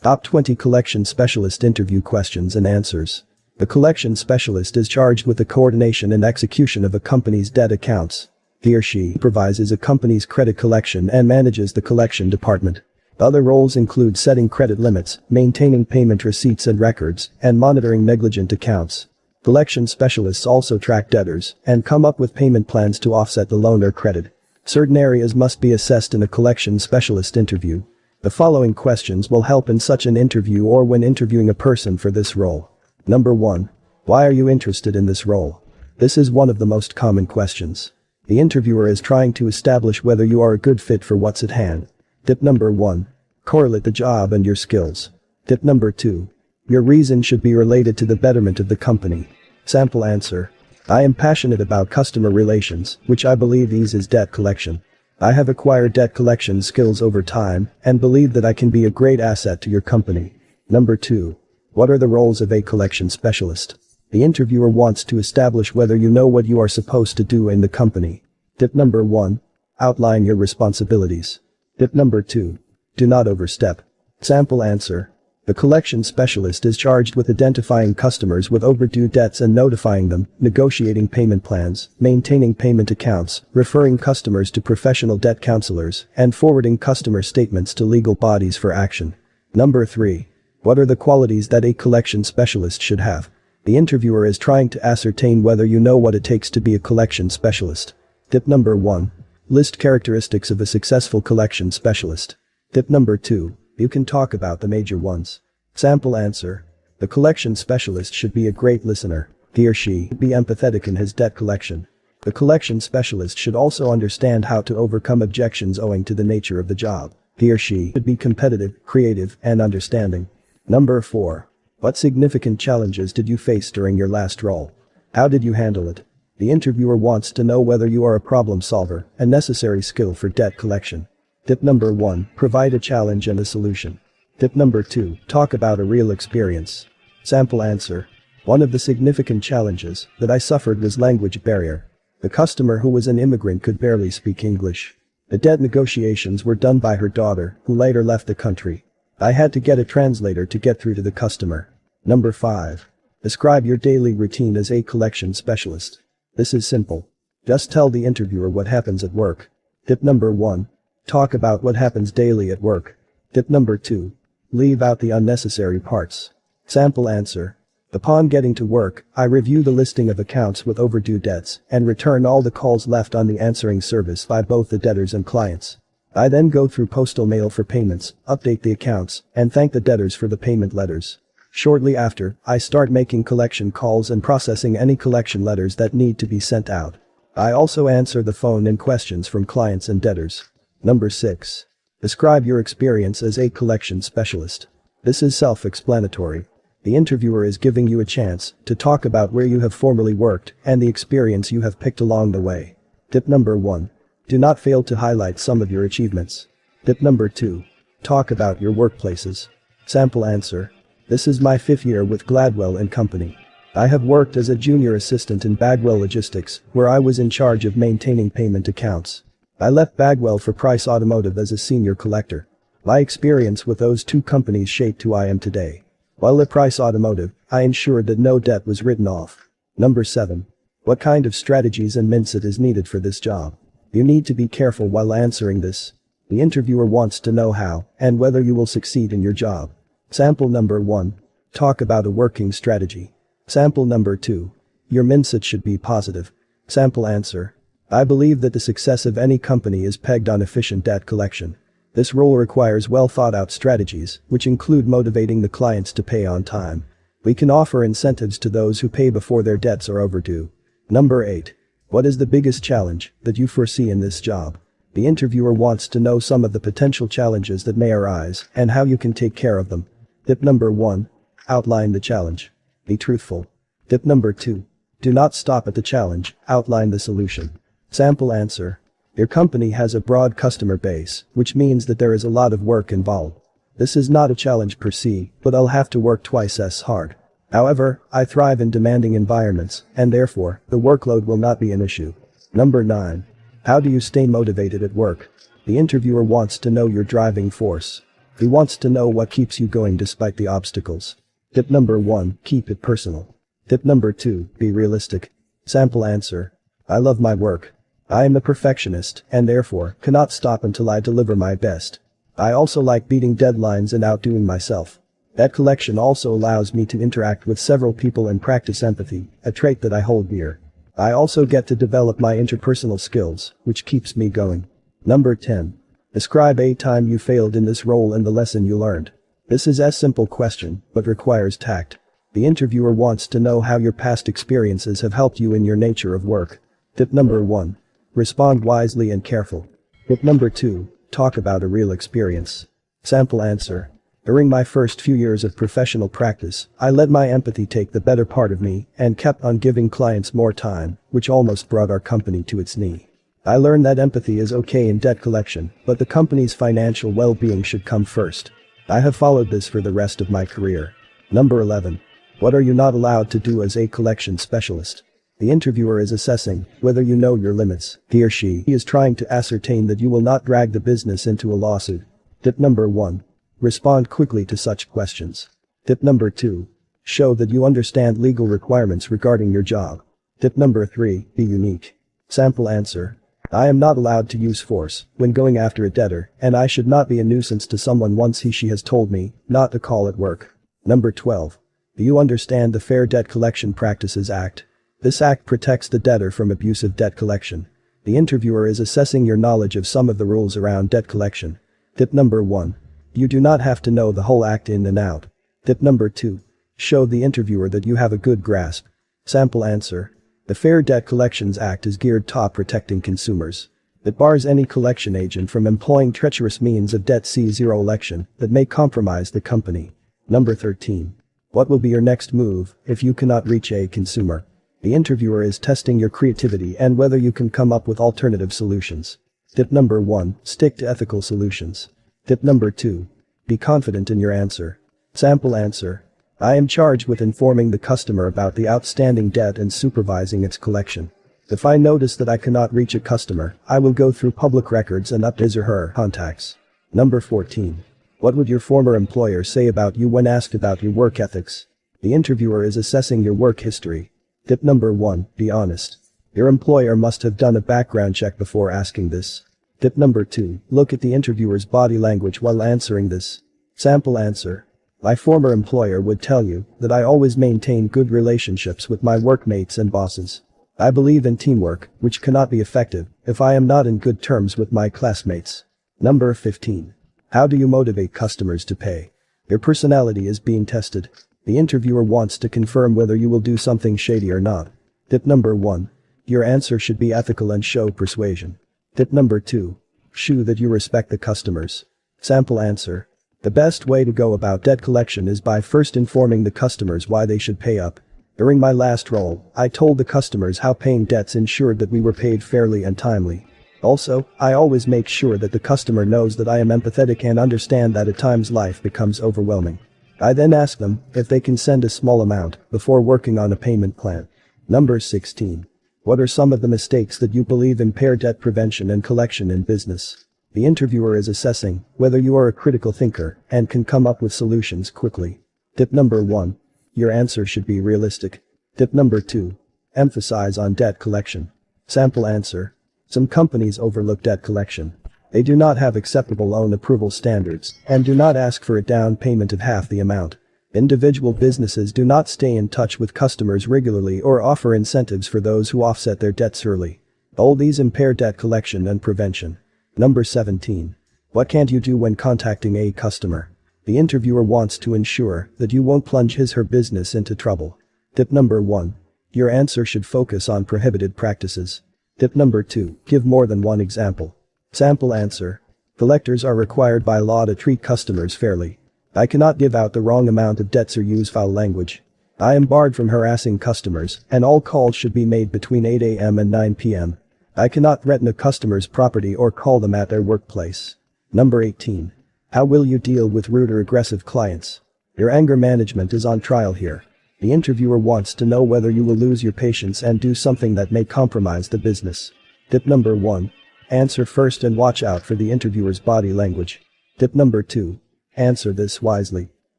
Top 20 Collection Specialist Interview Questions and Answers. The collection specialist is charged with the coordination and execution of a company's debt accounts. He or she supervises a company's credit collection and manages the collection department. Other roles include setting credit limits, maintaining payment receipts and records, and monitoring negligent accounts. Collection specialists also track debtors and come up with payment plans to offset the loan or credit. Certain areas must be assessed in a collection specialist interview. The following questions will help in such an interview or when interviewing a person for this role. Number 1. Why are you interested in this role? This is one of the most common questions. The interviewer is trying to establish whether you are a good fit for what's at hand. Tip number 1. Correlate the job and your skills. Tip number 2. Your reason should be related to the betterment of the company. Sample answer. I am passionate about customer relations, which I believe eases debt collection. I have acquired debt collection skills over time and believe that I can be a great asset to your company. Number 2. What are the roles of a collection specialist? The interviewer wants to establish whether you know what you are supposed to do in the company. Tip number 1. Outline your responsibilities. Tip number 2. Do not overstep. Sample answer. The collection specialist is charged with identifying customers with overdue debts and notifying them, negotiating payment plans, maintaining payment accounts, referring customers to professional debt counselors, and forwarding customer statements to legal bodies for action. Number 3. What are the qualities that a collection specialist should have? The interviewer is trying to ascertain whether you know what it takes to be a collection specialist. Tip number 1. List characteristics of a successful collection specialist. Tip number 2. You can talk about the major ones. Sample answer. The collection specialist should be a great listener. He or she be empathetic in his debt collection. The collection specialist should also understand how to overcome objections owing to the nature of the job. He or she should be competitive, creative, and understanding. Number 4. What significant challenges did you face during your last role? How did you handle it? The interviewer wants to know whether you are a problem solver, a necessary skill for debt collection. Tip number 1. Provide a challenge and a solution. Tip number 2. Talk about a real experience. Sample answer. One of the significant challenges that I suffered was language barrier. The customer, who was an immigrant, could barely speak English. The debt negotiations were done by her daughter, who later left the country. I had to get a translator to get through to the customer. Number 5. Describe your daily routine as a collection specialist. This is simple. Just tell the interviewer what happens at work. Tip number 1. Talk about what happens daily at work. Tip number 2. Leave out the unnecessary parts. Sample answer. Upon getting to work, I review the listing of accounts with overdue debts and return all the calls left on the answering service by both the debtors and clients. I then go through postal mail for payments, update the accounts, and thank the debtors for the payment letters. Shortly after, I start making collection calls and processing any collection letters that need to be sent out. I also answer the phone and questions from clients and debtors. Number 6. Describe your experience as a collection specialist. This is self-explanatory. The interviewer is giving you a chance to talk about where you have formerly worked and the experience you have picked along the way. Tip number 1. Do not fail to highlight some of your achievements. Tip number 2. Talk about your workplaces. Sample answer. This is my 5th year with Gladwell and Company. I have worked as a junior assistant in Bagwell Logistics, where I was in charge of maintaining payment accounts. I left Bagwell for Price Automotive as a senior collector. My experience with those two companies shaped who I am today. While at Price Automotive, I ensured that no debt was written off. Number 7. What kind of strategies and mindset is needed for this job? You need to be careful while answering this. The interviewer wants to know how and whether you will succeed in your job. Sample number 1. Talk about a working strategy. Sample number 2. Your mindset should be positive. Sample answer. I believe that the success of any company is pegged on efficient debt collection. This role requires well-thought-out strategies, which include motivating the clients to pay on time. We can offer incentives to those who pay before their debts are overdue. Number 8. What is the biggest challenge that you foresee in this job? The interviewer wants to know some of the potential challenges that may arise and how you can take care of them. Tip number 1. Outline the challenge. Be truthful. Tip number 2. Do not stop at the challenge, outline the solution. Sample answer. Your company has a broad customer base, which means that there is a lot of work involved. This is not a challenge per se, but I'll have to work twice as hard. However, I thrive in demanding environments, and therefore, the workload will not be an issue. Number 9. How do you stay motivated at work? The interviewer wants to know your driving force. He wants to know what keeps you going despite the obstacles. Tip number 1, keep it personal. Tip number 2, be realistic. Sample answer. I love my work. I am a perfectionist and therefore cannot stop until I deliver my best. I also like beating deadlines and outdoing myself. Debt collection also allows me to interact with several people and practice empathy, a trait that I hold dear. I also get to develop my interpersonal skills, which keeps me going. Number 10. Describe a time you failed in this role and the lesson you learned. This is a simple question, but requires tact. The interviewer wants to know how your past experiences have helped you in your nature of work. Tip number 1. Respond wisely and careful. Tip number 2. Talk about a real experience. Sample answer. During my first few years of professional practice, I let my empathy take the better part of me and kept on giving clients more time, which almost brought our company to its knee. I learned that empathy is okay in debt collection, but the company's financial well-being should come first. I have followed this for the rest of my career. Number 11. What are you not allowed to do as a collection specialist? The interviewer is assessing whether you know your limits. He or she is trying to ascertain that you will not drag the business into a lawsuit. Tip number 1. Respond quickly to such questions. Tip number 2. Show that you understand legal requirements regarding your job. Tip number 3. Be unique. Sample answer. I am not allowed to use force when going after a debtor, and I should not be a nuisance to someone once he/she has told me not to call at work. Number 12. Do you understand the Fair Debt Collection Practices Act? This act protects the debtor from abusive debt collection. The interviewer is assessing your knowledge of some of the rules around debt collection. Tip number 1. You do not have to know the whole act in and out. Tip number 2. Show the interviewer that you have a good grasp. Sample answer. The Fair Debt Collections Act is geared toward protecting consumers. It bars any collection agent from employing treacherous means of debt C0 collection that may compromise the company. Number 13. What will be your next move if you cannot reach a consumer? The interviewer is testing your creativity and whether you can come up with alternative solutions. Tip number 1. Stick to ethical solutions. Tip number 2. Be confident in your answer. Sample answer. I am charged with informing the customer about the outstanding debt and supervising its collection. If I notice that I cannot reach a customer, I will go through public records and update his or her contacts. Number 14. What would your former employer say about you when asked about your work ethics? The interviewer is assessing your work history. Tip number 1. Be honest. Your employer must have done a background check before asking this. Tip number 2. Look at the interviewer's body language while answering this. Sample answer. My former employer would tell you that I always maintain good relationships with my workmates and bosses. I believe in teamwork, which cannot be effective if I am not in good terms with my classmates. Number 15. How do you motivate customers to pay? Your personality is being tested. The interviewer wants to confirm whether you will do something shady or not. Tip number 1. Your answer should be ethical and show persuasion. Tip number 2. Show that you respect the customers. Sample answer. The best way to go about debt collection is by first informing the customers why they should pay up. During my last role, I told the customers how paying debts ensured that we were paid fairly and timely. Also, I always make sure that the customer knows that I am empathetic and understand that at times life becomes overwhelming. I then ask them if they can send a small amount before working on a payment plan. Number 16. What are some of the mistakes that you believe impair debt prevention and collection in business? The interviewer is assessing whether you are a critical thinker and can come up with solutions quickly. Tip number 1. Your answer should be realistic. Tip number 2. Emphasize on debt collection. Sample answer. Some companies overlook debt collection. They do not have acceptable loan approval standards and do not ask for a down payment of half the amount. Individual businesses do not stay in touch with customers regularly or offer incentives for those who offset their debts early. All these impair debt collection and prevention. Number 17. What can't you do when contacting a customer? The interviewer wants to ensure that you won't plunge his or her business into trouble. Tip number 1. Your answer should focus on prohibited practices. Tip number 2. Give more than one example. Sample answer. Collectors are required by law to treat customers fairly. I cannot give out the wrong amount of debts or use foul language. I am barred from harassing customers, and all calls should be made between 8 a.m. and 9 p.m. I cannot threaten a customer's property or call them at their workplace. Number 18. How will you deal with rude or aggressive clients? Your anger management is on trial here. The interviewer wants to know whether you will lose your patience and do something that may compromise the business. Tip number 1. Answer first and watch out for the interviewer's body language. Tip number 2. Answer this wisely.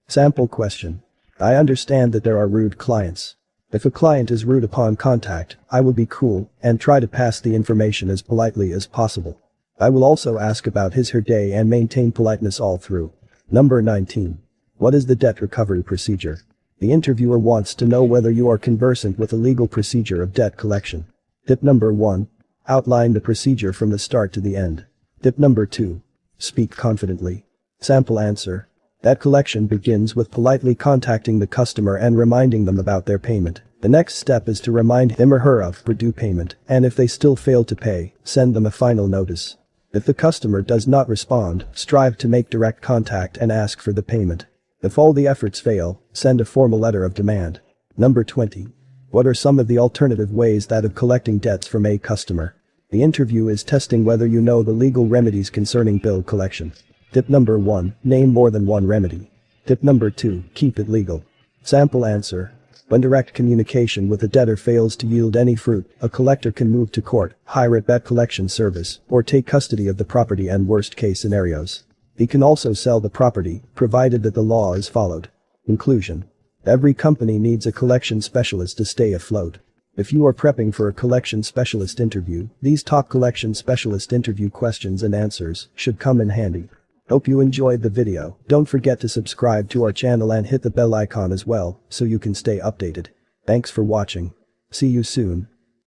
Sample question. I understand that there are rude clients. If a client is rude upon contact, I will be cool and try to pass the information as politely as possible. I will also ask about his/her day and maintain politeness all through. Number 19. What is the debt recovery procedure? The interviewer wants to know whether you are conversant with the legal procedure of debt collection. Tip number 1. Outline the procedure from the start to the end. Tip number 2. Speak confidently. Sample answer. That collection begins with politely contacting the customer and reminding them about their payment. The next step is to remind him or her of their due payment, and if they still fail to pay, send them a final notice. If the customer does not respond, strive to make direct contact and ask for the payment. If all the efforts fail, send a formal letter of demand. Number 20. What are some of the alternative ways that of collecting debts from a customer? The interview is testing whether you know the legal remedies concerning bill collection. Tip number 1. Name more than one remedy. Tip number 2. Keep it legal. Sample answer. When direct communication with a debtor fails to yield any fruit, a collector can move to court, hire a debt collection service, or take custody of the property and worst-case scenarios. He can also sell the property, provided that the law is followed. Conclusion. Every company needs a collection specialist to stay afloat. If you are prepping for a collection specialist interview, these top collection specialist interview questions and answers should come in handy. Hope you enjoyed the video. Don't forget to subscribe to our channel and hit the bell icon as well, so you can stay updated. Thanks for watching. See you soon.